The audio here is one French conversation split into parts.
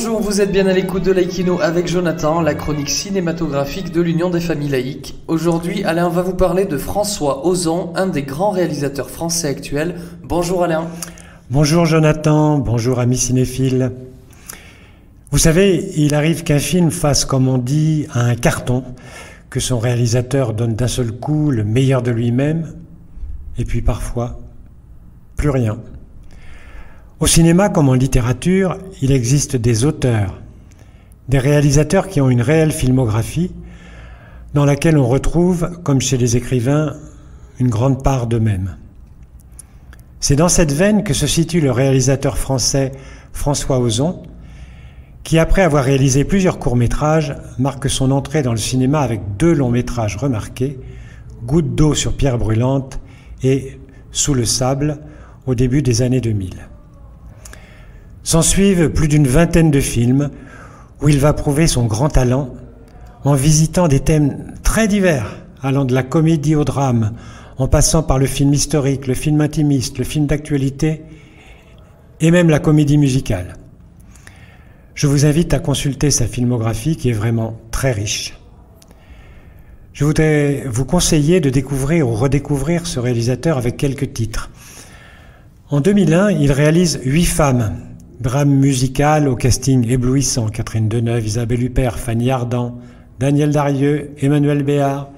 Bonjour, vous êtes bien à l'écoute de Laïkino avec Jonathan, la chronique cinématographique de l'Union des familles laïques. Aujourd'hui, Alain va vous parler de François Ozon, un des grands réalisateurs français actuels. Bonjour Alain. Bonjour Jonathan, bonjour amis cinéphiles. Vous savez, il arrive qu'un film fasse, comme on dit, un carton, que son réalisateur donne d'un seul coup le meilleur de lui-même, et puis parfois, plus rien. Au cinéma comme en littérature, il existe des auteurs, des réalisateurs qui ont une réelle filmographie dans laquelle on retrouve, comme chez les écrivains, une grande part d'eux-mêmes. C'est dans cette veine que se situe le réalisateur français François Ozon, qui après avoir réalisé plusieurs courts-métrages, marque son entrée dans le cinéma avec 2 longs-métrages remarqués, Goutte d'eau sur pierre brûlante et Sous le sable, au début des années 2000. S'ensuivent plus d'une vingtaine de films où il va prouver son grand talent en visitant des thèmes très divers, allant de la comédie au drame, en passant par le film historique, le film intimiste, le film d'actualité et même la comédie musicale. Je vous invite à consulter sa filmographie qui est vraiment très riche. Je voudrais vous conseiller de découvrir ou redécouvrir ce réalisateur avec quelques titres. En 2001, il réalise 8 femmes, drame musical au casting éblouissant, Catherine Deneuve, Isabelle Huppert, Fanny Ardant, Daniel Darieux, Emmanuel Béard,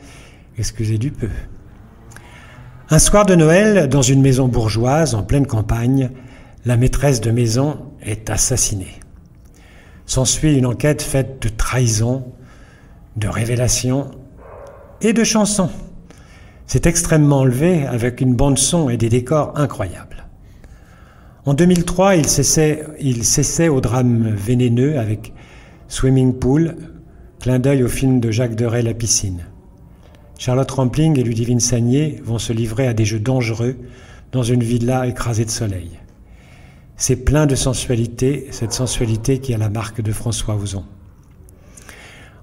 excusez du peu. Un soir de Noël, dans une maison bourgeoise en pleine campagne, la maîtresse de maison est assassinée. S'ensuit une enquête faite de trahison, de révélations et de chansons. C'est extrêmement enlevé avec une bande-son et des décors incroyables. En 2003, il s'essaie au drame vénéneux avec Swimming Pool, clin d'œil au film de Jacques Deray, La piscine. Charlotte Rampling et Ludivine Sagnier vont se livrer à des jeux dangereux dans une villa écrasée de soleil. C'est plein de sensualité, cette sensualité qui a la marque de François Ozon.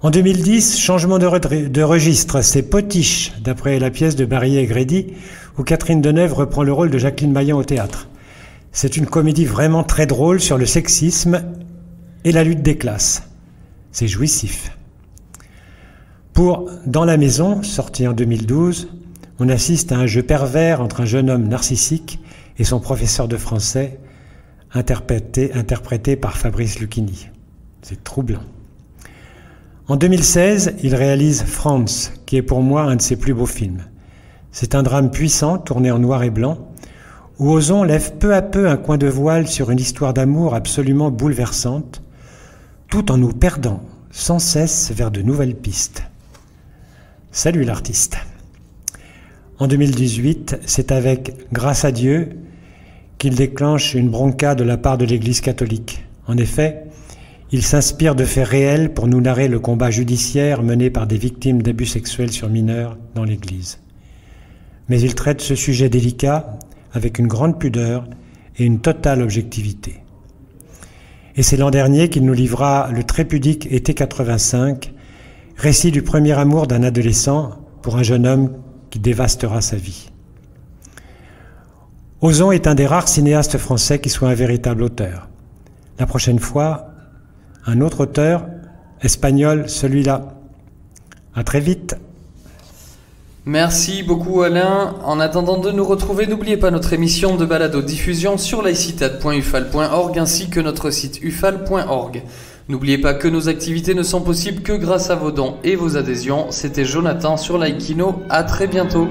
En 2010, changement de registre, c'est Potiche, d'après la pièce de Barry Egrédy, où Catherine Deneuve reprend le rôle de Jacqueline Maillan au théâtre. C'est une comédie vraiment très drôle sur le sexisme et la lutte des classes. C'est jouissif. Pour Dans la maison, sorti en 2012, on assiste à un jeu pervers entre un jeune homme narcissique et son professeur de français, interprété par Fabrice Lucchini. C'est troublant. En 2016, il réalise France, qui est pour moi un de ses plus beaux films. C'est un drame puissant, tourné en noir et blanc, où Ozon lève peu à peu un coin de voile sur une histoire d'amour absolument bouleversante, tout en nous perdant sans cesse vers de nouvelles pistes. Salut l'artiste. En 2018, c'est avec Grâce à Dieu qu'il déclenche une bronca de la part de l'Église catholique. En effet, il s'inspire de faits réels pour nous narrer le combat judiciaire mené par des victimes d'abus sexuels sur mineurs dans l'Église. Mais il traite ce sujet délicat avec une grande pudeur et une totale objectivité. Et c'est l'an dernier qu'il nous livra le très pudique Été 85, récit du premier amour d'un adolescent pour un jeune homme qui dévastera sa vie. Ozon est un des rares cinéastes français qui soit un véritable auteur. La prochaine fois, un autre auteur, espagnol, celui-là. À très vite. Merci beaucoup Alain. En attendant de nous retrouver, n'oubliez pas notre émission de balado-diffusion sur laïcitate.ufal.org ainsi que notre site ufal.org. N'oubliez pas que nos activités ne sont possibles que grâce à vos dons et vos adhésions. C'était Jonathan sur Laïkino. À très bientôt.